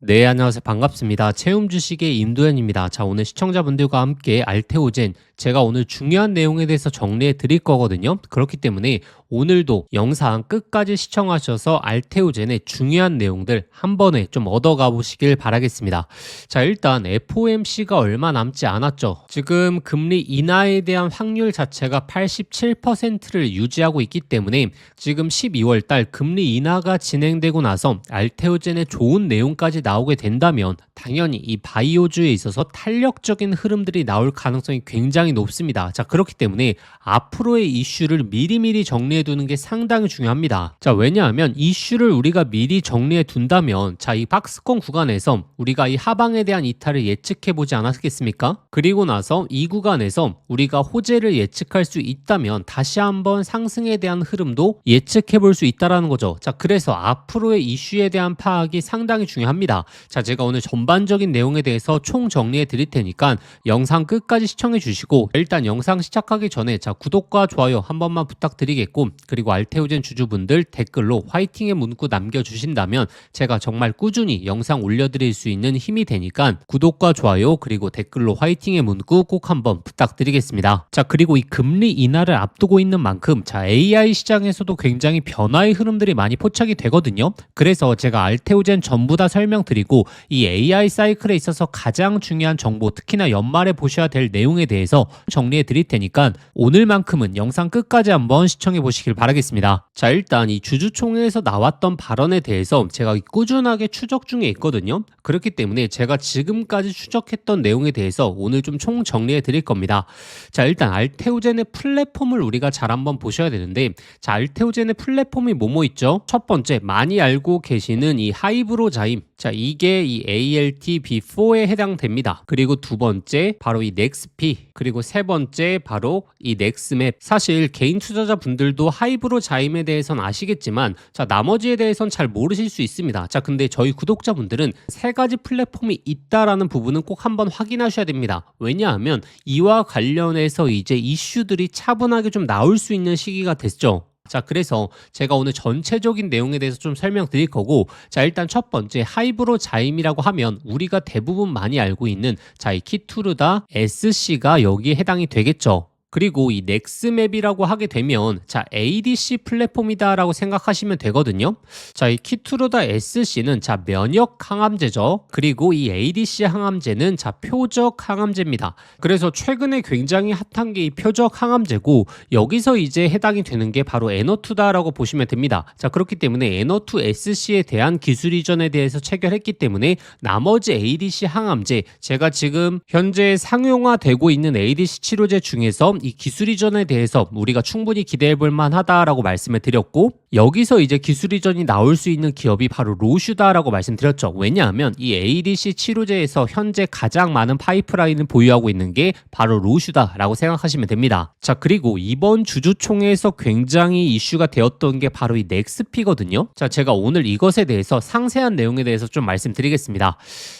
네, 안녕하세요. 반갑습니다. 채움 주식의 임도현입니다. 자, 오늘 시청자분들과 함께 알테오젠, 제가 오늘 중요한 내용에 대해서 정리해 드릴 거거든요. 그렇기 때문에 오늘도 영상 끝까지 시청하셔서 알테오젠의 중요한 내용들 한 번에 좀 얻어가 보시길 바라겠습니다. 자, 일단 FOMC가 얼마 남지 않았죠. 지금 금리 인하에 대한 확률 자체가 87%를 유지하고 있기 때문에 지금 12월 달 금리 인하가 진행되고 나서 알테오젠의 좋은 내용까지 나오게 된다면 당연히 이 바이오주에 있어서 탄력적인 흐름들이 나올 가능성이 굉장히 높습니다. 자, 그렇기 때문에 앞으로의 이슈를 미리미리 정리해 두는 게 상당히 중요합니다. 자, 왜냐하면 이슈를 우리가 미리 정리해 둔다면 자, 이 박스권 구간에서 우리가 이 하방에 대한 이탈을 예측해 보지 않았겠습니까? 그리고 나서 이 구간에서 우리가 호재를 예측할 수 있다면 다시 한번 상승에 대한 흐름도 예측해 볼 수 있다라는 거죠. 자, 그래서 앞으로의 이슈에 대한 파악이 상당히 중요합니다. 자, 제가 오늘 전반적인 내용에 대해서 총 정리해 드릴 테니까 영상 끝까지 시청해 주시고 일단 영상 시작하기 전에 자, 구독과 좋아요 한 번만 부탁드리겠고 그리고 알테오젠 주주분들 댓글로 화이팅의 문구 남겨주신다면 제가 정말 꾸준히 영상 올려드릴 수 있는 힘이 되니까 구독과 좋아요 그리고 댓글로 화이팅의 문구 꼭 한번 부탁드리겠습니다. 자, 그리고 이 금리 인하를 앞두고 있는 만큼 자, AI 시장에서도 굉장히 변화의 흐름들이 많이 포착이 되거든요. 그래서 제가 알테오젠 전부 다 설명드리고 이 AI 사이클에 있어서 가장 중요한 정보 특히나 연말에 보셔야 될 내용에 대해서 정리해 드릴 테니까 오늘만큼은 영상 끝까지 한번 시청해 보시길 바라겠습니다. 자, 일단 이 주주총회에서 나왔던 발언에 대해서 제가 꾸준하게 추적 중에 있거든요. 그렇기 때문에 제가 지금까지 추적했던 내용에 대해서 오늘 좀 총 정리해 드릴 겁니다. 자, 일단 알테오젠의 플랫폼을 우리가 잘 한번 보셔야 되는데 자, 알테오젠의 플랫폼이 뭐뭐 있죠? 첫 번째 많이 알고 계시는 이 하이브로자임, 자, 이게 이 ALT-B4에 해당됩니다. 그리고 두 번째 바로 이 넥스피, 그리고 세 번째 바로 이 넥스맵. 사실 개인 투자자 분들도 하이브로자임에 대해서는 아시겠지만 자, 나머지에 대해서는 잘 모르실 수 있습니다. 자, 근데 저희 구독자분들은 세 가지 플랫폼이 있다라는 부분은 꼭 한번 확인하셔야 됩니다. 왜냐하면 이와 관련해서 이제 이슈들이 차분하게 좀 나올 수 있는 시기가 됐죠. 자, 그래서 제가 오늘 전체적인 내용에 대해서 좀 설명드릴 거고 자, 일단 첫 번째 하이브로자임이라고 하면 우리가 대부분 많이 알고 있는 자, 이 키투르다 SC가 여기에 해당이 되겠죠. 그리고 이 넥스맵이라고 하게 되면 자, ADC 플랫폼이다라고 생각하시면 되거든요. 자, 이 키투르다 SC는 자, 면역 항암제죠. 그리고 이 ADC 항암제는 자, 표적 항암제입니다. 그래서 최근에 굉장히 핫한 게 이 표적 항암제고 여기서 이제 해당이 되는 게 바로 에너투다라고 보시면 됩니다. 자, 그렇기 때문에 에너투 SC에 대한 기술 이전에 대해서 체결했기 때문에 나머지 ADC 항암제 제가 지금 현재 상용화되고 있는 ADC 치료제 중에서 이 기술 이전에 대해서 우리가 충분히 기대해 볼 만하다라고 말씀을 드렸고 여기서 이제 기술 이전이 나올 수 있는 기업이 바로 로슈다라고 말씀드렸죠. 왜냐하면 이 ADC 치료제에서 현재 가장 많은 파이프라인을 보유하고 있는 게 바로 로슈다라고 생각하시면 됩니다. 자, 그리고 이번 주주총회에서 굉장히 이슈가 되었던 게 바로 이 넥스피거든요. 자, 제가 오늘 이것에 대해서 상세한 내용에 대해서 좀 말씀드리겠습니다.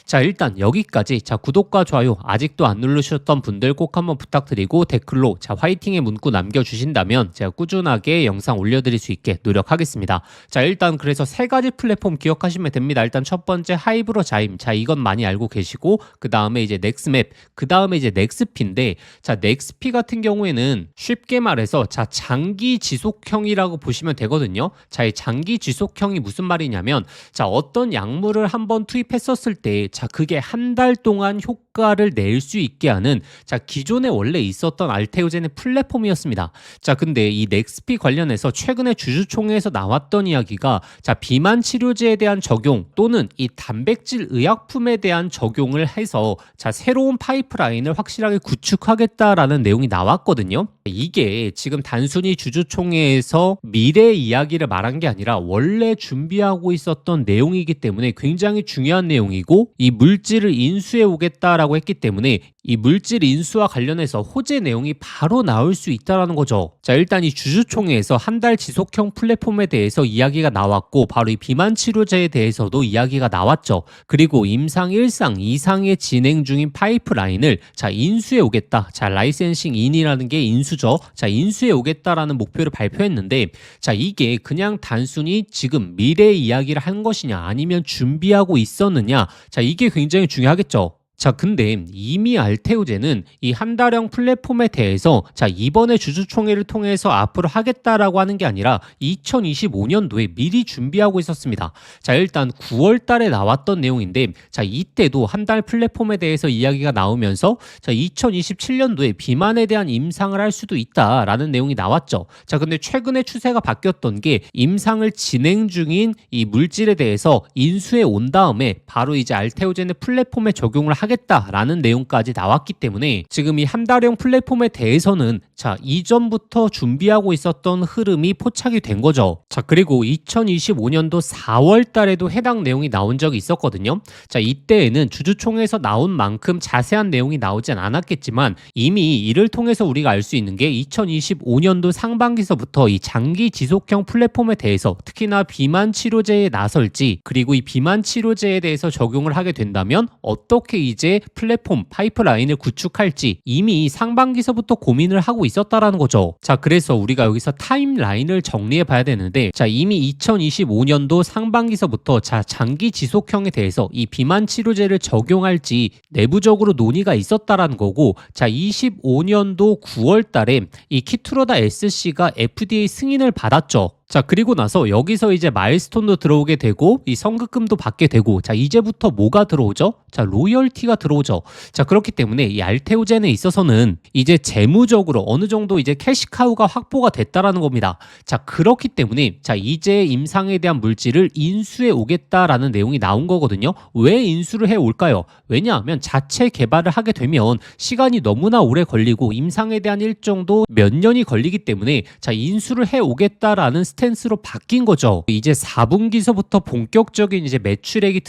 자, 일단 여기까지 자, 구독과 좋아요 아직도 안 누르셨던 분들 꼭 한번 부탁드리고 댓글로 자, 화이팅의 문구 남겨주신다면 제가 꾸준하게 영상 올려드릴 수 있게 노력하겠습니다. 자, 일단 그래서 세 가지 플랫폼 기억하시면 됩니다. 일단 첫 번째 하이브로자임, 자, 이건 많이 알고 계시고 그 다음에 이제 넥스맵, 그 다음에 이제 넥스피인데 자, 넥스피 같은 경우에는 쉽게 말해서 자, 장기 지속형이라고 보시면 되거든요. 자, 이 장기 지속형이 무슨 말이냐면 자, 어떤 약물을 한번 투입했었을 때 자, 그게 한 달 동안 효과를 낼 수 있게 하는 자, 기존에 원래 있었던 알테오젠의 플랫폼이었습니다. 자, 근데 이 넥스피 관련해서 최근에 주주총회에서 나왔던 이야기가 자, 비만 치료제에 대한 적용 또는 이 단백질 의약품에 대한 적용을 해서 자, 새로운 파이프라인을 확실하게 구축하겠다라는 내용이 나왔거든요. 이게 지금 단순히 주주총회에서 미래 이야기를 말한 게 아니라 원래 준비하고 있었던 내용이기 때문에 굉장히 중요한 내용이고 이 물질을 인수해 오겠다라고 했기 때문에 이 물질 인수와 관련해서 호재 내용이 바로 나올 수 있다는 거죠. 자, 일단 이 주주총회에서 한 달 지속형 플랫폼에 대해서 이야기가 나왔고 바로 이 비만 치료제에 대해서도 이야기가 나왔죠. 그리고 임상 1상 2상에 진행 중인 파이프라인을 자, 인수해 오겠다. 자, 라이센싱 인이라는 게 인수 인수죠. 자, 인수해 오겠다라는 목표를 발표했는데, 자, 이게 그냥 단순히 지금 미래의 이야기를 한 것이냐 아니면 준비하고 있었느냐, 자, 이게 굉장히 중요하겠죠. 자, 근데 이미 알테오젠은 이 한달형 플랫폼에 대해서 자, 이번에 주주총회를 통해서 앞으로 하겠다라고 하는 게 아니라 2025년도에 미리 준비하고 있었습니다. 자, 일단 9월 달에 나왔던 내용인데, 자, 이때도 한 달 플랫폼에 대해서 이야기가 나오면서 자, 2027년도에 비만에 대한 임상을 할 수도 있다라는 내용이 나왔죠. 자, 근데 최근에 추세가 바뀌었던 게 임상을 진행 중인 이 물질에 대해서 인수해 온 다음에 바로 이제 알테오젠의 플랫폼에 적용을 하겠다라는 내용까지 나왔기 때문에 지금 이 한달형 플랫폼에 대해서는 자, 이전부터 준비하고 있었던 흐름이 포착이 된 거죠. 자, 그리고 2025년도 4월 달에도 해당 내용이 나온 적이 있었거든요. 자, 이때에는 주주총회에서 나온 만큼 자세한 내용이 나오진 않았겠지만 이미 이를 통해서 우리가 알 수 있는 게 2025년도 상반기서부터 이 장기 지속형 플랫폼에 대해서 특히나 비만 치료제에 나설지, 그리고 이 비만 치료제에 대해서 적용을 하게 된다면 어떻게 이제 플랫폼 파이프라인을 구축할지 이미 상반기서부터 고민을 하고 있었다라는 거죠. 자, 그래서 우리가 여기서 타임라인을 정리해 봐야 되는데, 자, 이미 2025년도 상반기서부터 자, 장기 지속형에 대해서 이 비만 치료제를 적용할지 내부적으로 논의가 있었다라는 거고, 자, 25년도 9월 달에 이 키투로다 SC가 FDA 승인을 받았죠. 자, 그리고 나서 여기서 이제 마일스톤도 들어오게 되고 이 선급금도 받게 되고, 자, 이제부터 뭐가 들어오죠? 자, 로열티가 들어오죠. 자, 그렇기 때문에 이 알테오젠에 있어서는 이제 재무적으로 어느 정도 이제 캐시카우가 확보가 됐다라는 겁니다. 자, 그렇기 때문에 자, 이제 임상에 대한 물질을 인수해 오겠다라는 내용이 나온 거거든요. 왜 인수를 해 올까요? 왜냐하면 자체 개발을 하게 되면 시간이 너무나 오래 걸리고 임상에 대한 일정도 몇 년이 걸리기 때문에 자, 인수를 해 오겠다라는 스탠스로 바뀐 거죠. 이제 4분기서부터 본격적인 이제 매출액이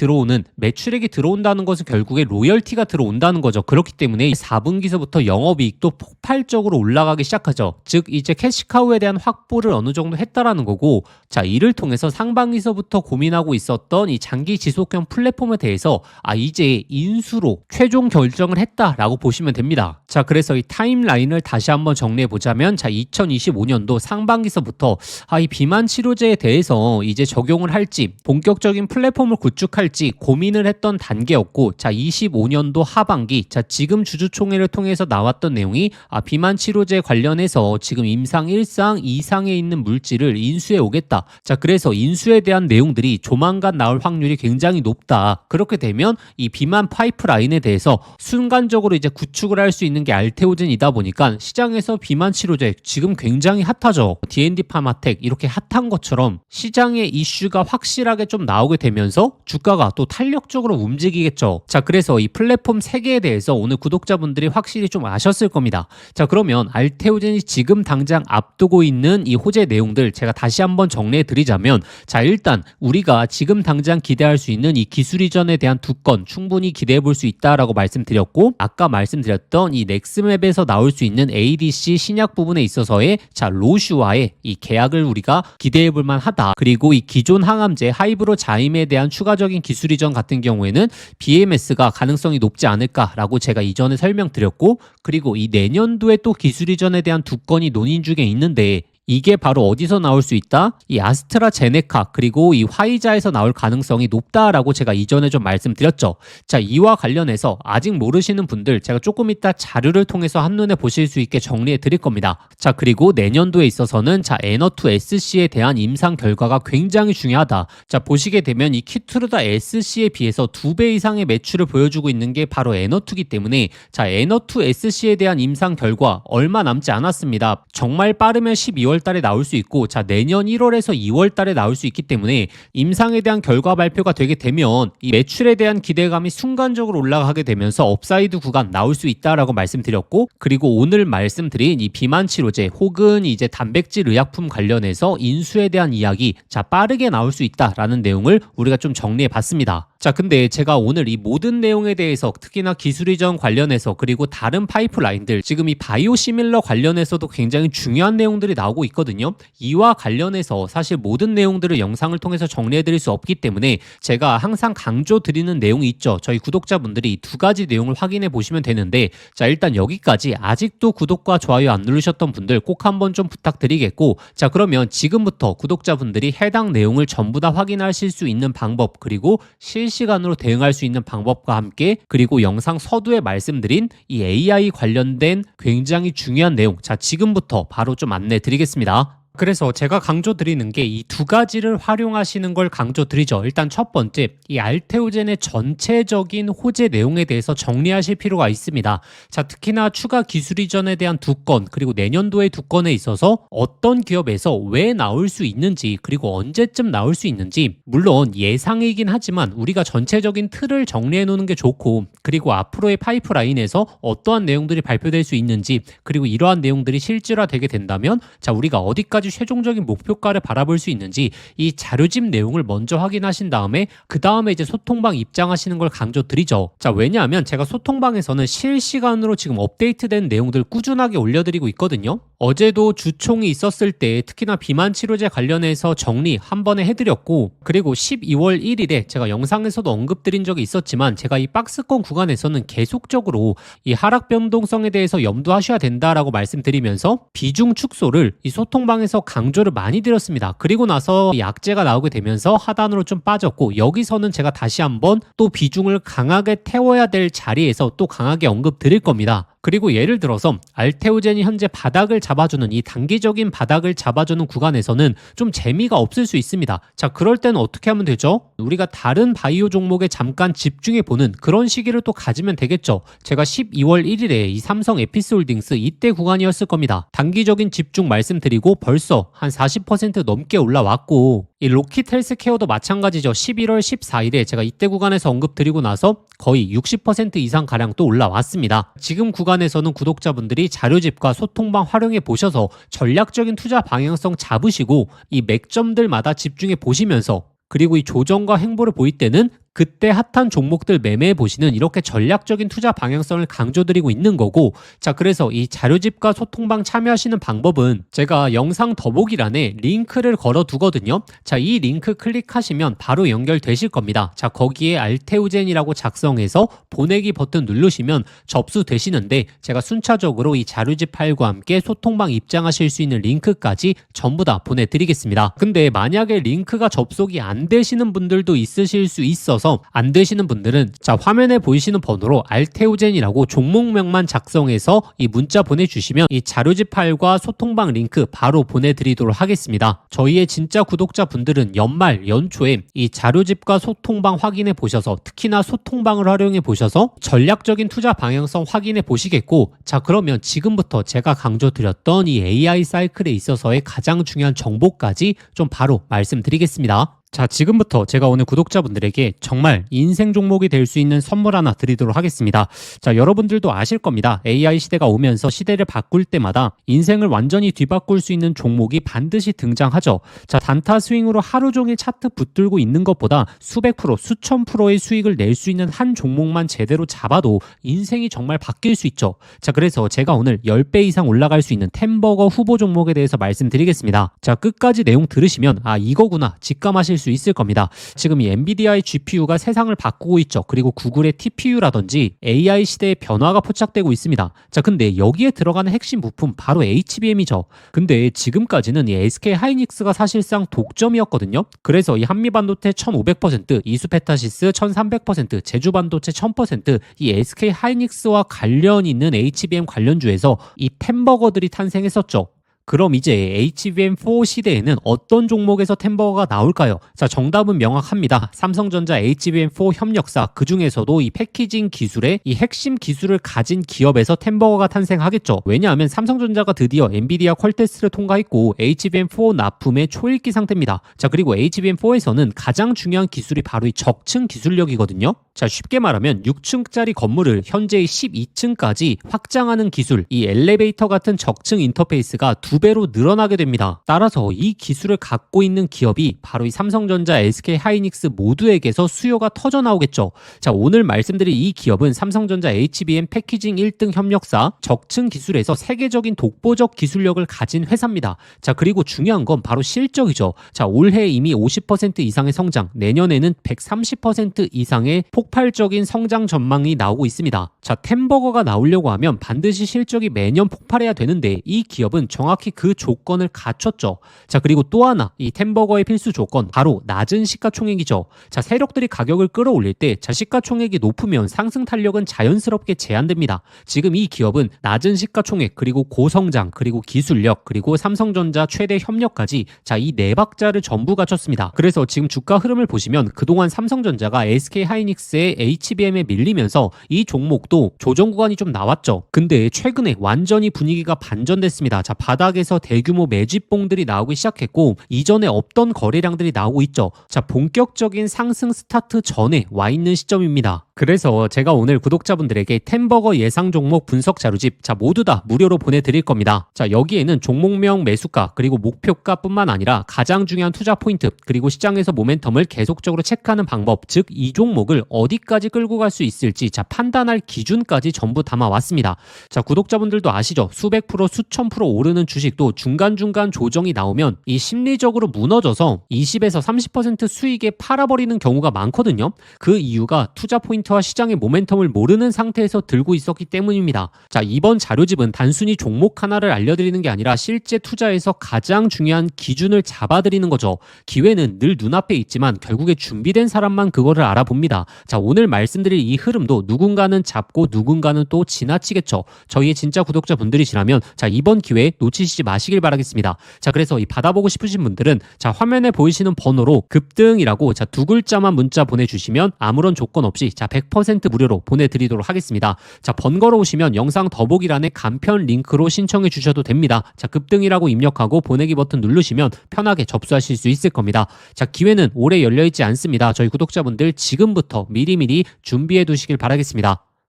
들어온다는 것은 결국에 로열티가 들어온다는 거죠. 그렇기 때문에 4분기서부터 영업이익도 폭발적으로 올라가기 시작하죠. 즉 이제 캐시카우에 대한 확보를 어느 정도 했다라는 거고, 자, 이를 통해서 상반기서부터 고민하고 있었던 이 장기 지속형 플랫폼에 대해서 이제 인수로 최종 결정을 했다라고 보시면 됩니다. 자, 그래서 이 타임라인을 다시 한번 정리해 보자면, 자, 2025년도 상반기서부터 이 비만 치료제에 대해서 이제 적용을 할지 본격적인 플랫폼을 구축할지 고민을 했던 단계였고, 자, 25년도 하반기, 자, 지금 주주총회를 통해서 나왔던 내용이 비만 치료제 관련해서 지금 임상 1상 2상에 있는 물질을 인수해 오겠다. 자, 그래서 인수에 대한 내용들이 조만간 나올 확률이 굉장히 높다. 그렇게 되면 이 비만 파이프라인에 대해서 순간적으로 이제 구축을 할 수 있는 게 알테오젠이다 보니까 시장에서 비만 치료제 지금 굉장히 핫하죠. D&D 파마텍 이렇게 핫한 것처럼 시장의 이슈가 확실하게 좀 나오게 되면서 주가가 또 탄력적으로 움직이겠죠. 자, 그래서 이 플랫폼 3개에 대해서 오늘 구독자분들이 확실히 좀 아셨을 겁니다. 자, 그러면 알테오젠이 지금 당장 앞두고 있는 이 호재 내용들 제가 다시 한번 정리해 드리자면, 자, 일단 우리가 지금 당장 기대할 수 있는 이 기술 이전에 대한 2건 충분히 기대해 볼 수 있다라고 말씀드렸고, 아까 말씀드렸던 이 넥스맵에서 나올 수 있는 ADC 신약 부분에 있어서의 자, 로슈와의 이 계약을 우리가 기대해 볼 만하다. 그리고 이 기존 항암제 하이브로 자임에 대한 추가적인 기술 이전 같은 경우에는 BMS가 가능성이 높지 않을까라고 제가 이전에 설명드렸고, 그리고 이 내년도에 또 기술 이전에 대한 2건이 논의 중에 있는데 이게 바로 어디서 나올 수 있다? 이 아스트라제네카 그리고 이 화이자에서 나올 가능성이 높다라고 제가 이전에 좀 말씀드렸죠. 자, 이와 관련해서 아직 모르시는 분들 제가 조금 이따 자료를 통해서 한눈에 보실 수 있게 정리해 드릴 겁니다. 자, 그리고 내년도에 있어서는 자, 에너2 SC에 대한 임상 결과가 굉장히 중요하다. 자, 보시게 되면 이 키투르다 SC에 비해서 2배 이상의 매출을 보여주고 있는 게 바로 에너2기 때문에 자, 에너2 SC에 대한 임상 결과 얼마 남지 않았습니다. 정말 빠르면 12월 달에 나올 수 있고, 자, 내년 1월에서 2월 달에 나올 수 있기 때문에 임상에 대한 결과 발표가 되게 되면 이 매출에 대한 기대감이 순간적으로 올라가게 되면서 업사이드 구간 나올 수 있다라고 말씀드렸고, 그리고 오늘 말씀드린 이 비만 치료제 혹은 이제 단백질 의약품 관련해서 인수에 대한 이야기 자, 빠르게 나올 수 있다라는 내용을 우리가 좀 정리해 봤습니다. 자, 근데 제가 오늘 이 모든 내용에 대해서 특히나 기술 이전 관련해서 그리고 다른 파이프라인들 지금 이 바이오시밀러 관련해서도 굉장히 중요한 내용들이 나오고 있거든요. 이와 관련해서 사실 모든 내용들을 영상을 통해서 정리해드릴 수 없기 때문에 제가 항상 강조드리는 내용이 있죠. 저희 구독자분들이 두 가지 내용을 확인해 보시면 되는데, 자, 일단 여기까지 아직도 구독과 좋아요 안 누르셨던 분들 꼭 한번 좀 부탁드리겠고, 자, 그러면 지금부터 구독자분들이 해당 내용을 전부 다 확인하실 수 있는 방법, 그리고 실시간으로 대응할 수 있는 방법과 함께, 그리고 영상 서두에 말씀드린 이 AI 관련된 굉장히 중요한 내용, 자, 지금부터 바로 좀 안내 드리겠습니다. 그래서 제가 강조드리는 게 이 두 가지를 활용하시는 걸 강조드리죠. 일단 첫 번째, 이 알테오젠의 전체적인 호재 내용에 대해서 정리하실 필요가 있습니다. 자, 특히나 추가 기술 이전에 대한 두 건, 그리고 내년도의 두 건에 있어서 어떤 기업에서 왜 나올 수 있는지, 그리고 언제쯤 나올 수 있는지, 물론 예상이긴 하지만 우리가 전체적인 틀을 정리해 놓는 게 좋고, 그리고 앞으로의 파이프라인에서 어떠한 내용들이 발표될 수 있는지, 그리고 이러한 내용들이 실질화되게 된다면, 자, 우리가 어디까지 최종적인 목표가를 바라볼 수 있는지 이 자료집 내용을 먼저 확인하신 다음에 그 다음에 이제 소통방 입장하시는 걸 강조드리죠. 자, 왜냐하면 제가 소통방에서는 실시간으로 지금 업데이트된 내용들 꾸준하게 올려드리고 있거든요. 어제도 주총이 있었을 때 특히나 비만 치료제 관련해서 정리 한 번에 해드렸고, 그리고 12월 1일에 제가 영상에서도 언급드린 적이 있었지만 제가 이 박스권 구간에서는 계속적으로 이 하락 변동성에 대해서 염두하셔야 된다라고 말씀드리면서 비중 축소를 이 소통방에서 강조를 많이 드렸습니다. 그리고 나서 이 악재가 나오게 되면서 하단으로 좀 빠졌고, 여기서는 제가 다시 한번 또 비중을 강하게 태워야 될 자리에서 또 강하게 언급 드릴 겁니다. 그리고 예를 들어서 알테오젠이 현재 바닥을 잡아주는 이 단기적인 바닥을 잡아주는 구간에서는 좀 재미가 없을 수 있습니다. 자, 그럴 때는 어떻게 하면 되죠? 우리가 다른 바이오 종목에 잠깐 집중해 보는 그런 시기를 또 가지면 되겠죠. 제가 12월 1일에 이 삼성 에피스홀딩스 이때 구간이었을 겁니다. 단기적인 집중 말씀드리고 벌써 한 40% 넘게 올라왔고, 이 로킷 헬스케어도 마찬가지죠. 11월 14일에 제가 이때 구간에서 언급드리고 나서 거의 60% 이상 가량 또 올라왔습니다. 지금 구간에서는 구독자분들이 자료집과 소통방 활용해 보셔서 전략적인 투자 방향성 잡으시고 이 맥점들마다 집중해 보시면서, 그리고 이 조정과 행보를 보일 때는 그때 핫한 종목들 매매해 보시는 이렇게 전략적인 투자 방향성을 강조드리고 있는 거고, 자, 그래서 이 자료집과 소통방 참여하시는 방법은 제가 영상 더보기란에 링크를 걸어 두거든요. 자, 이 링크 클릭하시면 바로 연결되실 겁니다. 자, 거기에 알테오젠이라고 작성해서 보내기 버튼 누르시면 접수되시는데, 제가 순차적으로 이 자료집 파일과 함께 소통방 입장하실 수 있는 링크까지 전부 다 보내드리겠습니다. 근데 만약에 링크가 접속이 안 되시는 분들도 있으실 수 있어서 안 되시는 분들은 자, 화면에 보이시는 번호로 알테오젠이라고 종목명만 작성해서 이 문자 보내주시면 이 자료집 파일과 소통방 링크 바로 보내드리도록 하겠습니다. 저희의 진짜 구독자분들은 연말 연초에 이 자료집과 소통방 확인해 보셔서, 특히나 소통방을 활용해 보셔서 전략적인 투자 방향성 확인해 보시겠고, 자, 그러면 지금부터 제가 강조드렸던 이 AI 사이클에 있어서의 가장 중요한 정보까지 좀 바로 말씀드리겠습니다. 자, 지금부터 제가 오늘 구독자분들에게 정말 인생 종목이 될 수 있는 선물 하나 드리도록 하겠습니다. 자, 여러분들도 아실 겁니다. AI 시대가 오면서 시대를 바꿀 때마다 인생을 완전히 뒤바꿀 수 있는 종목이 반드시 등장하죠. 자, 단타 스윙으로 하루 종일 차트 붙들고 있는 것보다 수백 프로, 수천 프로의 수익을 낼 수 있는 한 종목만 제대로 잡아도 인생이 정말 바뀔 수 있죠. 자, 그래서 제가 오늘 10배 이상 올라갈 수 있는 템버거 후보 종목에 대해서 말씀드리겠습니다. 자, 끝까지 내용 들으시면 아, 이거구나 직감하실 수 있을 겁니다. 지금 이 엔비디아의 GPU가 세상을 바꾸고 있죠. 그리고 구글의 TPU라든지 AI 시대의 변화가 포착되고 있습니다. 자, 근데 여기에 들어가는 핵심 부품 바로 HBM이죠. 근데 지금까지는 이 SK 하이닉스가 사실상 독점이었거든요. 그래서 이 한미반도체 1500%, 이수페타시스 1300%, 제주반도체 1000%, 이 SK 하이닉스와 관련 있는 HBM 관련주에서 이 템버거들이 탄생했었죠. 그럼 이제 HBM4 시대에는 어떤 종목에서 템버거가 나올까요? 자, 정답은 명확합니다. 삼성전자 HBM4 협력사, 그 중에서도 이 패키징 기술의 이 핵심 기술을 가진 기업에서 템버거가 탄생하겠죠. 왜냐하면 삼성전자가 드디어 엔비디아 퀄 테스트를 통과했고 HBM4 납품의 초읽기 상태입니다. 자, 그리고 HBM4에서는 가장 중요한 기술이 바로 이 적층 기술력이거든요. 자, 쉽게 말하면 6층짜리 건물을 현재의 12층까지 확장하는 기술, 이 엘리베이터 같은 적층 인터페이스가 두 2배로 늘어나게 됩니다. 따라서 이 기술을 갖고 있는 기업이 바로 이 삼성전자, SK하이닉스 모두에게서 수요가 터져 나오겠죠. 자, 오늘 말씀드릴 이 기업은 삼성전자 HBM 패키징 1등 협력사, 적층 기술에서 세계적인 독보적 기술력을 가진 회사입니다. 자, 그리고 중요한 건 바로 실적이죠. 자, 올해 이미 50% 이상의 성장, 내년에는 130% 이상의 폭발적인 성장 전망이 나오고 있습니다. 자, 템버거가 나오려고 하면 반드시 실적이 매년 폭발해야 되는데 이 기업은 정확히 그 조건을 갖췄죠. 자, 그리고 또 하나, 이 템버거의 필수 조건, 바로 낮은 시가총액이죠. 자, 세력들이 가격을 끌어올릴 때, 자, 시가총액이 높으면 상승 탄력은 자연스럽게 제한됩니다. 지금 이 기업은 낮은 시가총액, 그리고 고성장, 그리고 기술력, 그리고 삼성전자 최대 협력까지, 자, 이 네 박자를 전부 갖췄습니다. 그래서 지금 주가 흐름을 보시면 그동안 삼성전자가 SK하이닉스의 HBM에 밀리면서 이 종목도 조정 구간이 좀 나왔죠. 근데 최근에 완전히 분위기가 반전됐습니다. 자, 바닥에서 대규모 매집봉들이 나오기 시작했고 이전에 없던 거래량들이 나오고 있죠. 자, 본격적인 상승 스타트 전에 와 있는 시점입니다. 그래서 제가 오늘 구독자분들에게 템버거 예상 종목 분석 자료집, 자, 모두 다 무료로 보내드릴 겁니다. 자, 여기에는 종목명, 매수가, 그리고 목표가 뿐만 아니라 가장 중요한 투자 포인트, 그리고 시장에서 모멘텀을 계속적으로 체크하는 방법, 즉 이 종목을 어디까지 끌고 갈 수 있을지, 자, 판단할 기준까지 전부 담아왔습니다. 자, 구독자분들도 아시죠? 수백 프로, 수천 프로 오르는 주식도 중간중간 조정이 나오면 이 심리적으로 무너져서 20에서 30% 수익에 팔아버리는 경우가 많거든요. 그 이유가 투자 포인트와 시장의 모멘텀을 모르는 상태에서 들고 있었기 때문입니다. 자, 이번 자료집은 단순히 종목 하나를 알려드리는 게 아니라 실제 투자에서 가장 중요한 기준을 잡아드리는 거죠. 기회는 늘 눈앞에 있지만 결국에 준비된 사람만 그거를 알아봅니다. 자, 오늘 말씀드릴 이 흐름도 누군가는 잡고 누군가는 또 지나치겠죠. 저희의 진짜 구독자분들이시라면 자, 이번 기회 놓치시지 마시길 바라겠습니다. 자, 그래서 이 받아보고 싶으신 분들은 자, 화면에 보이시는 번호로 급등이라고 자, 두 글자만 문자 보내주시면 아무런 조건 없이 자, 100% 무료로 보내드리도록 하겠습니다. 자, 번거로우시면 영상 더보기란에 간편 링크로 신청해 주셔도 됩니다. 자, 급등이라고 입력하고 보내기 버튼 누르시면 편하게 접수하실 수 있을 겁니다. 자, 기회는 오래 열려있지 않습니다. 저희 구독자분들 지금부터 미리미리 준비해 두시길 바라겠습니다.